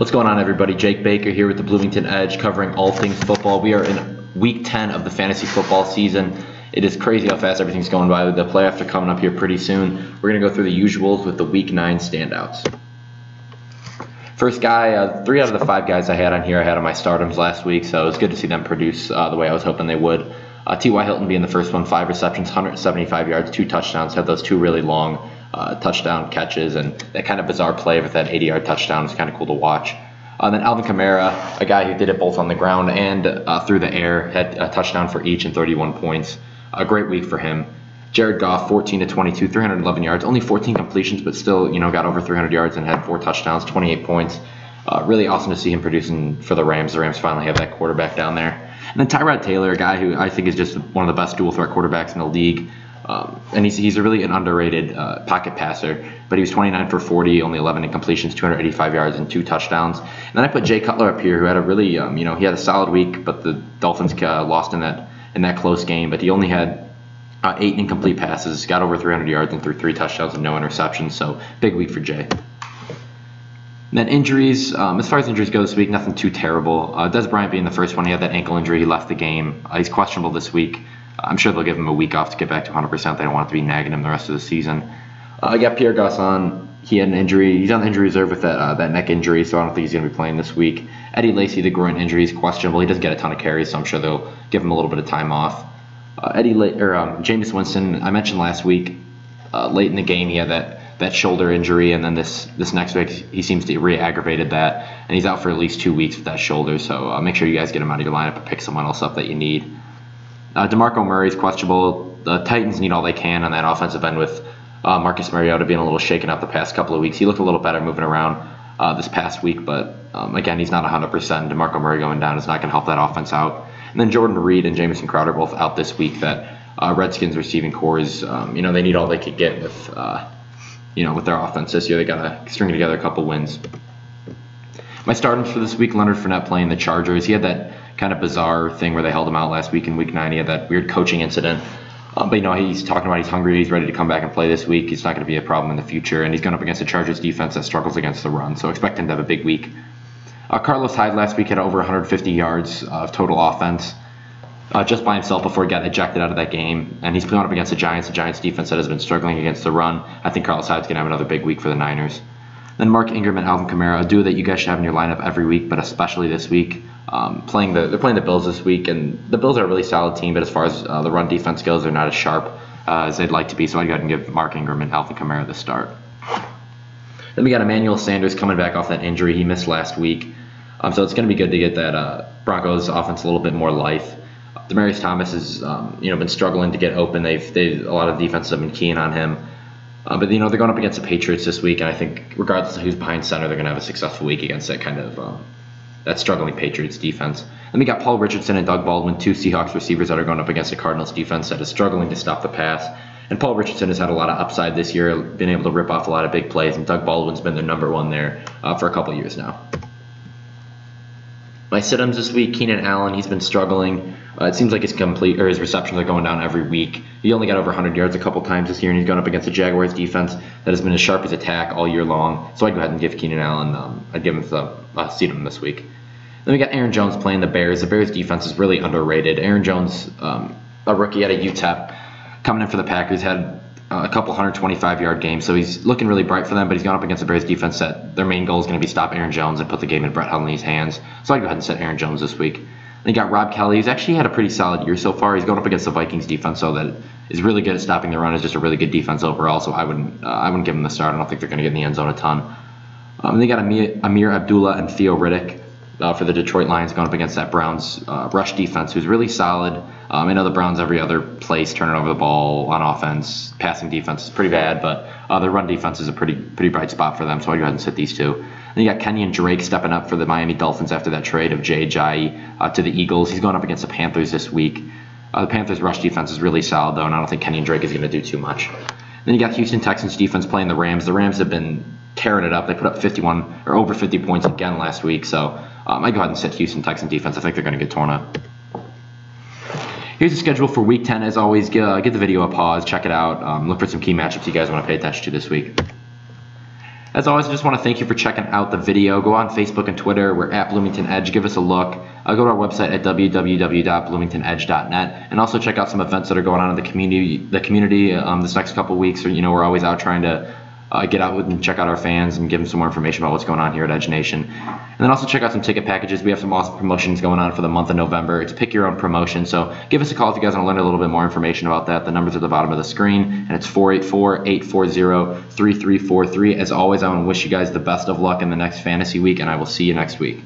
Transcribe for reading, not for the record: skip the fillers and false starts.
What's going on, everybody? Jake Baker here with the Bloomington Edge, covering all things football. We are in week 10 of the fantasy football season. It is crazy how fast everything's going by. The playoffs are coming up here pretty soon. We're going to go through the usuals with the week 9 standouts. First guy, 3 out of the 5 guys I had on here, I had on my stardoms last week, so it was good to see them produce the way I was hoping they would. T.Y. Hilton being the first one, 5 receptions, 175 yards, 2 touchdowns, had those 2 really long touchdown catches, and that kind of bizarre play with that 80-yard touchdown was kind of cool to watch. Then Alvin Kamara, a guy who did it both on the ground and through the air, had a touchdown for each and 31 points. A great week for him. Jared Goff, 14 to 22, 311 yards, only 14 completions, but still, got over 300 yards and had 4 touchdowns, 28 points. Really awesome to see him producing for the Rams. The Rams finally have that quarterback down there. And then Tyrod Taylor, a guy who I think is just one of the best dual threat quarterbacks in the league. And he's really an underrated pocket passer, but he was 29 for 40, only 11 incompletions, 285 yards, and 2 touchdowns. And then I put Jay Cutler up here, who had a really, he had a solid week, but the Dolphins lost in that close game. But he only had 8 incomplete passes, got over 300 yards, and threw 3 touchdowns and no interceptions. So big week for Jay. And then injuries, as far as injuries go this week, nothing too terrible. Des Bryant being the first one, he had that ankle injury, he left the game. He's questionable this week. I'm sure they'll give him a week off to get back to 100%. They don't want to be nagging him the rest of the season. I got Pierre Garçon. He had an injury. He's on the injury reserve with that neck injury, so I don't think he's going to be playing this week. Eddie Lacy, the groin injury, is questionable. He doesn't get a ton of carries, so I'm sure they'll give him a little bit of time off. Jameis Winston, I mentioned last week, late in the game, he had that shoulder injury, and then this next week he seems to re-aggravated that, and he's out for at least 2 weeks with that shoulder. So make sure you guys get him out of your lineup and pick someone else up that you need. DeMarco Murray's questionable. The Titans need all they can on that offensive end with Marcus Mariota being a little shaken up the past couple of weeks. He looked a little better moving around this past week, but again, he's not 100%. DeMarco Murray going down is not going to help that offense out. And then Jordan Reed and Jamison Crowder both out this week. That Redskins receiving cores, they need all they could get with their offense this year. They got to string together a couple wins. My stardoms for this week: Leonard Fournette playing the Chargers. He had that kind of bizarre thing where they held him out last week in week 9. He had that weird coaching incident. But he's talking about he's hungry. He's ready to come back and play this week. He's not going to be a problem in the future. And he's going up against the Chargers defense that struggles against the run. So expect him to have a big week. Carlos Hyde last week had over 150 yards of total offense just by himself before he got ejected out of that game. And he's playing up against the Giants defense that has been struggling against the run. I think Carlos Hyde's going to have another big week for the Niners. Then Mark Ingram and Alvin Kamara, a duo that you guys should have in your lineup every week, but especially this week. They're playing the Bills this week, and the Bills are a really solid team, but as far as the run defense goes, they're not as sharp as they'd like to be, so I'd go ahead and give Mark Ingram and Alvin Kamara the start. Then we got Emmanuel Sanders coming back off that injury he missed last week, so it's going to be good to get that Broncos offense a little bit more life. Demaryius Thomas has been struggling to get open. A lot of defenses have been keying on him. But they're going up against the Patriots this week, and I think regardless of who's behind center, they're going to have a successful week against that kind of that struggling Patriots defense. Then we got Paul Richardson and Doug Baldwin, 2 Seahawks receivers that are going up against the Cardinals defense that is struggling to stop the pass. And Paul Richardson has had a lot of upside this year, been able to rip off a lot of big plays, and Doug Baldwin's been their number 1 there for a couple years now. My sit-ems this week: Keenan Allen, he's been struggling. It seems like his receptions are going down every week. He only got over 100 yards a couple times this year, and he's going up against the Jaguars defense that has been as sharp as attack all year long. So I'd go ahead and give Keenan Allen, I'd give him sit-em this week. Then we got Aaron Jones playing the Bears. The Bears defense is really underrated. Aaron Jones, a rookie out of UTEP, coming in for the Packers, had a couple 125-yard games, so he's looking really bright for them, but he's gone up against the Bears defense that their main goal is going to be stop Aaron Jones and put the game in Brett Hundley's hands. So I'd go ahead and set Aaron Jones this week. Then you got Rob Kelly. He's actually had a pretty solid year so far. He's going up against the Vikings defense, so that is really good at stopping the run. It's just a really good defense overall, so I wouldn't give him the start. I don't think they're going to get in the end zone a ton. They got Amir Abdullah and Theo Riddick for the Detroit Lions, going up against that Browns rush defense, who's really solid. I know the Browns every other place turning over the ball on offense. Passing defense is pretty bad, but their run defense is a pretty bright spot for them, so I'd go ahead and sit these 2. Then you got Kenyon Drake stepping up for the Miami Dolphins after that trade of Jay Ajayi to the Eagles. He's going up against the Panthers this week. The Panthers' rush defense is really solid, though, and I don't think Kenyon Drake is going to do too much. Then you got Houston Texans defense playing the Rams. The Rams have been tearing it up. They put up 51 or over 50 points again last week, so I'd go ahead and sit Houston Texans defense. I think they're going to get torn up. Here's the schedule for Week 10. As always, give the video a pause, check it out, look for some key matchups you guys want to pay attention to this week. As always, I just want to thank you for checking out the video. Go on Facebook and Twitter. We're at Bloomington Edge. Give us a look. Go to our website at www.bloomingtonedge.net, and also check out some events that are going on in the community. This next couple weeks. We're always out trying to get out and check out our fans and give them some more information about what's going on here at Edge Nation. And then also check out some ticket packages. We have some awesome promotions going on for the month of November. It's pick your own promotion. So give us a call if you guys want to learn a little bit more information about that. The number's at the bottom of the screen, and it's 484-840-3343. As always, I want to wish you guys the best of luck in the next fantasy week, and I will see you next week.